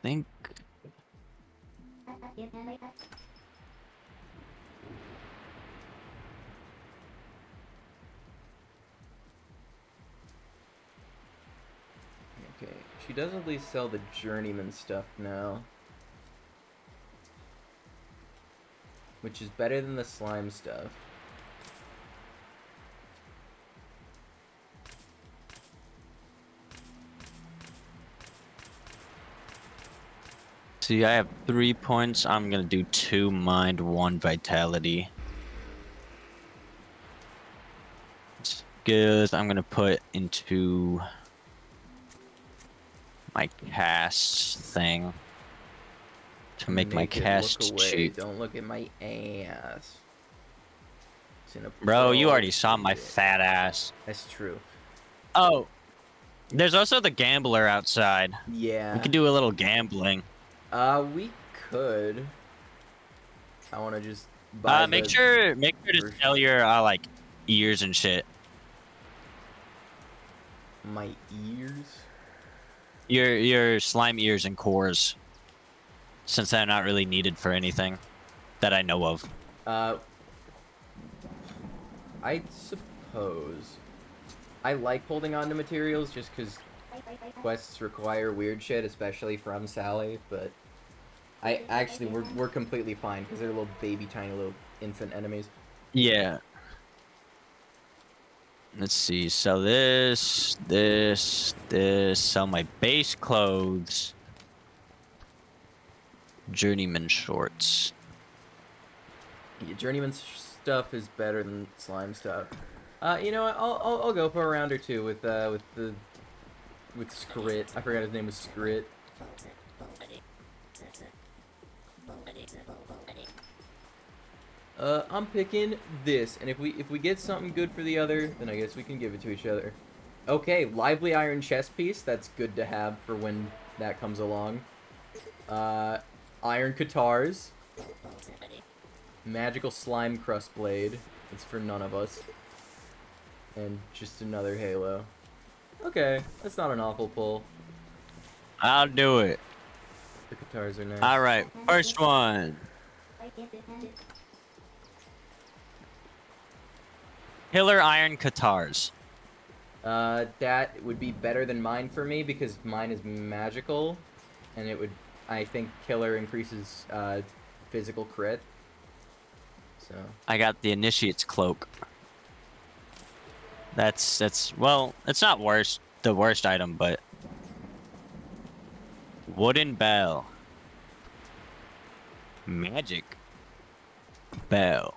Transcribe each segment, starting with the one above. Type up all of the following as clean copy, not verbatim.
think. Okay, she does at least sell the journeyman stuff now. Which is better than the slime stuff. See, I have 3 points. I'm gonna do 2 mind, 1 vitality. Skills, I'm gonna put into my cast thing to make my cast look away. cheap. Don't look at my ass. It's in a Bro, you already pro saw my video. fat ass. That's true. Oh, there's also the gambler outside. Yeah. We could do a little gambling. We could. I want to just buy make sure to sell your like ears and shit. My ears? Your slime ears and cores, since they're not really needed for anything that I know of. I suppose. I like holding on to materials just because quests require weird shit, especially from Sally, but I actually, we're completely fine because they're little baby tiny little infant enemies. Yeah. Let's see. So this, sell my base clothes. Journeyman shorts. Yeah, journeyman stuff is better than slime stuff. You know what? I'll go for a round or two with Scrit. I forgot his name was Scrit. I'm picking this, and if we get something good for the other, then I guess we can give it to each other. Okay, lively iron chest piece. That's good to have for when that comes along. Iron guitars. Magical slime crust blade. It's for none of us. And just another halo. Okay, that's not an awful pull. I'll do it. The guitars are nice. All right, first one. Killer iron guitars. That would be better than mine for me because mine is magical, and it would, I think, killer increases physical crit. So I got the initiate's cloak. That's well, it's not the worst item, but wooden bell. Magic bell.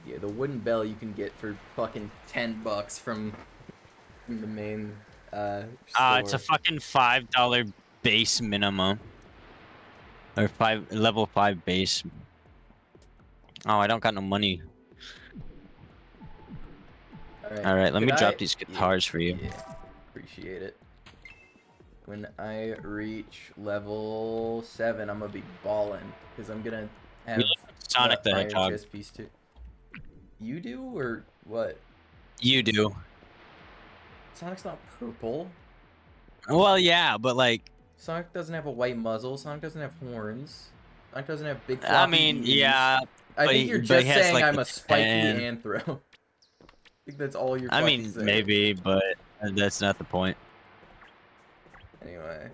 yeah, the wooden bell you can get for fucking $10 from the main store. It's a fucking $5 base minimum. Or level 5 base. Oh, I don't got no money. All right, let me drop these guitars for you. Yeah, appreciate it. When I reach level 7, I'm gonna be balling because I'm gonna have Sonic the iron Hedgehog. chest piece too. You do or what? You do. Sonic's not purple. Well, yeah, but like. Sonic doesn't have a white muzzle. Sonic doesn't have horns. Sonic doesn't have big floppy I mean, ears. yeah. I think you're just saying like I'm a spiky anthro. I think that's all you're fucking saying. Maybe, but that's not the point. Anyway.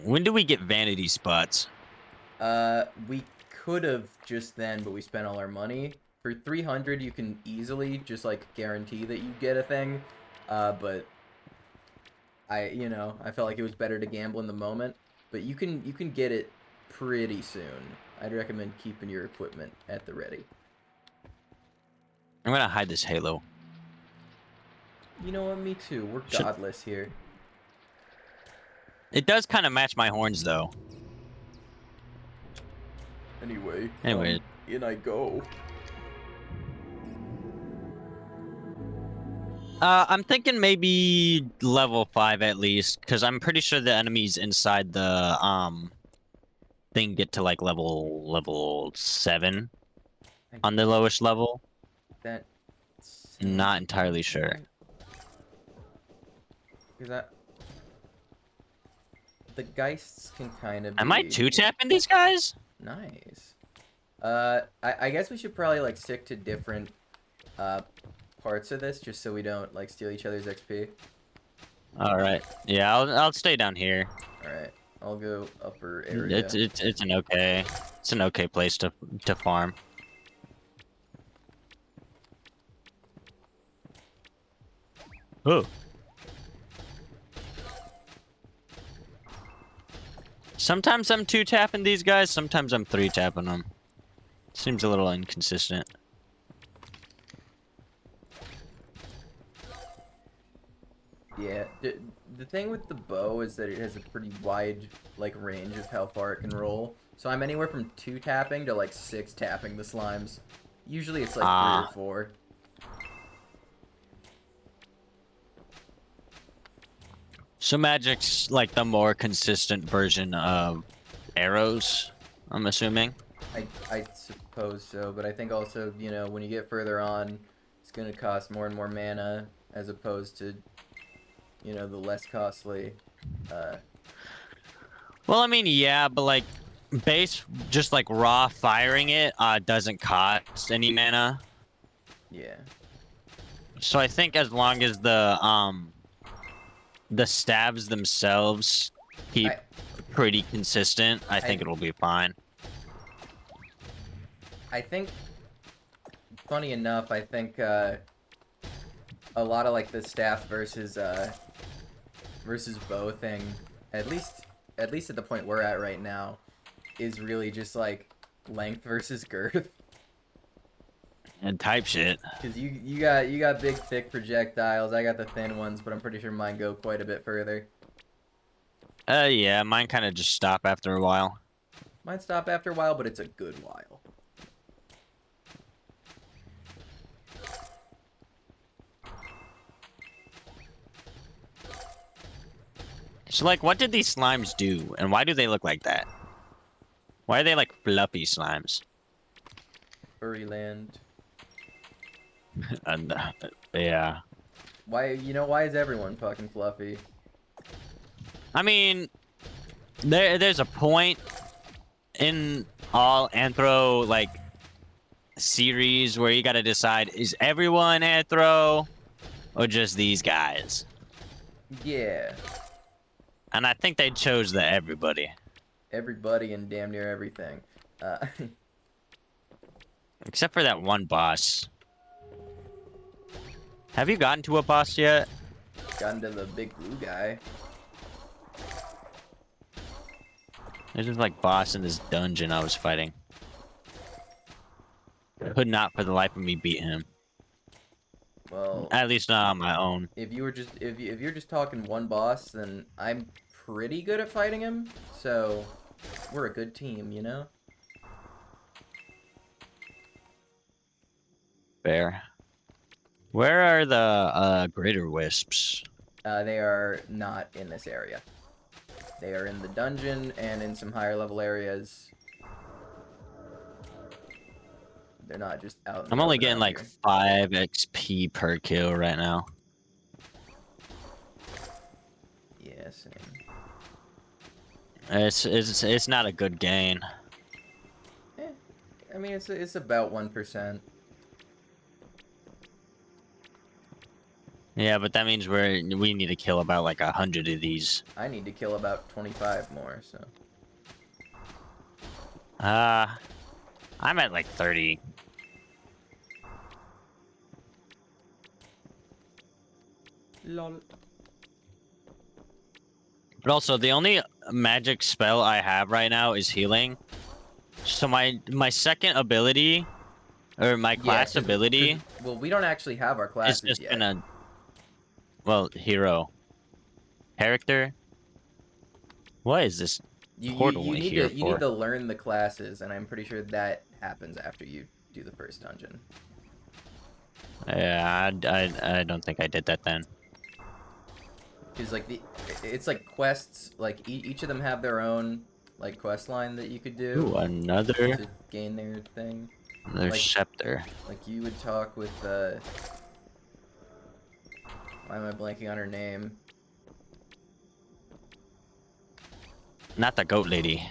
When do we get vanity spots? We could have just then, but we spent all our money. For 300, you can easily just, like, guarantee that you get a thing. But I felt like it was better to gamble in the moment. But you can get it pretty soon. I'd recommend keeping your equipment at the ready. I'm gonna hide this halo. You know what? Me too. We're godless here. It does kind of match my horns, though. Anyway. In I go. I'm thinking maybe level 5 at least, because I'm pretty sure the enemies inside the thing get to like level 7 on the lowest level. That. Not entirely sure. Because the Geists can kind of Am I be two-tapping these guys? nice. I guess we should probably like stick to different uh parts of this just so we don't like steal each other's XP. All right. Yeah, I'll stay down here. All right, I'll go upper area. It's an okay place to farm. Oh. Sometimes I'm two-tapping these guys, sometimes I'm three-tapping them. Seems a little inconsistent. Yeah, the thing with the bow is that it has a pretty wide like range of how far it can roll. So I'm anywhere from 2 tapping to like 6 tapping the slimes. Usually it's like 3 or 4. So magic's like the more consistent version of arrows, I'm assuming. I suppose so, but I think also, you know, when you get further on, it's going to cost more and more mana as opposed to, you know, the less costly. Well, I mean, yeah, but like base just like raw firing it doesn't cost any mana. Yeah. So I think as long as the stabs themselves keep pretty consistent, I think it'll be fine. I think, funny enough, I think a lot of like the staff versus bow thing, at least at the point we're at right now, is really just like length versus girth. And type shit. Because you got big thick projectiles, I got the thin ones, but I'm pretty sure mine go quite a bit further. Yeah, mine kind of just stop after a while. Mine stop after a while, but it's a good while. So like, what did these slimes do, and why do they look like that? Why are they like fluffy slimes? Furryland. And yeah. Why, you know, why is everyone fucking fluffy? I mean, there's a point in all anthro like series where you gotta decide, is everyone anthro or just these guys? Yeah. And I think they chose the everybody. Everybody and damn near everything. Except for that one boss. Have you gotten to a boss yet? Gotten to the big blue guy. There's just like boss in this dungeon I was fighting. Could not for the life of me beat him. Well, At least not on my own. if you were just if you're just talking one boss, then I'm pretty good at fighting him. So we're a good team, you know. Fair. Where are the greater wisps? They are not in this area. They are in the dungeon and in some higher level areas. They're not just out. I'm only getting like 5 XP per kill right now. Yeah, same. It's not a good gain. I mean, it's about 1%. Yeah, but that means we need to kill about like 100 of these. I need to kill about 25 more, so. I'm at like 30. Lol. But also, the only magic spell I have right now is healing. So my second ability, or my class ability, well, we don't actually have our classes is just yet. gonna, well, hero, character. What is this portal you need here to you for? need to learn the classes, and I'm pretty sure that happens after you do the first dungeon. Yeah, I don't think I did that then. Because like it's like quests, like each of them have their own like quest line that you could do. Ooh, another to gain their thing. Another scepter. Like you would talk with why am I blanking on her name? Not the goat lady.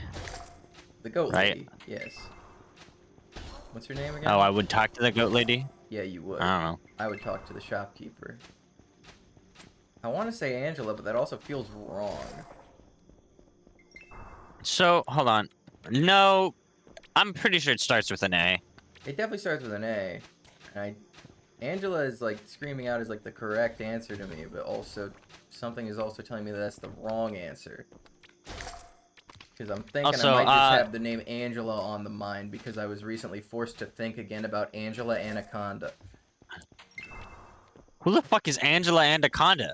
The goat Right. lady. Yes. What's her name again? Oh, I would talk to the goat lady? Yeah, you would. I don't know. I would talk to the shopkeeper. I want to say Angela, but that also feels wrong. So, hold on. No, I'm pretty sure it starts with an A. It definitely starts with an A. And Angela is like screaming out as like the correct answer to me, but also something is also telling me that that's the wrong answer. Because I'm thinking Also, I might just have the name Angela on the mind because I was recently forced to think again about Angela Anaconda. Who the fuck is Angela Anaconda?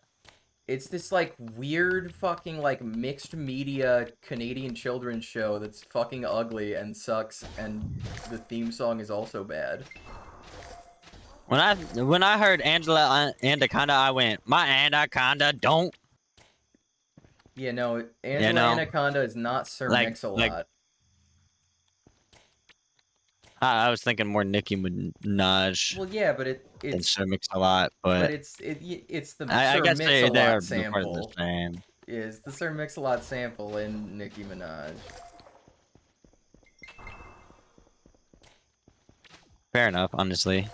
It's this like weird fucking like mixed media Canadian children's show that's fucking ugly and sucks, and the theme song is also bad. When I heard Angela Anaconda, I went, my Anaconda don't. Yeah, no, Angela You know, Anaconda is not Sir Mix-a-Lot. I was thinking more Nicki Minaj Well, yeah, but than it's Sir Mix-a-Lot, but it's the I Sir guess they're Mix-a-Lot part of the sample. same. Is the Sir Mix-a-Lot sample in Nicki Minaj. Fair enough, honestly.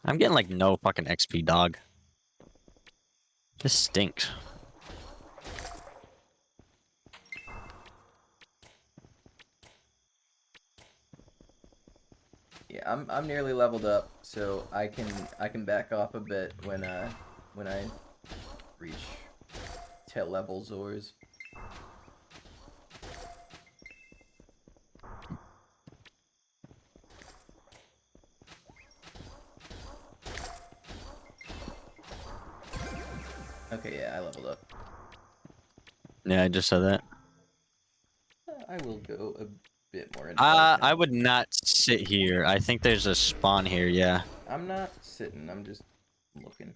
I'm getting like no fucking XP, dog. This stinks. Yeah, I'm nearly leveled up, so I can back off a bit when I reach tail level Zors. Okay, yeah, I leveled up. Yeah, I just said that. I will go a bit more into that I now. would not sit here. I think there's a spawn here, yeah. I'm not sitting, I'm just looking.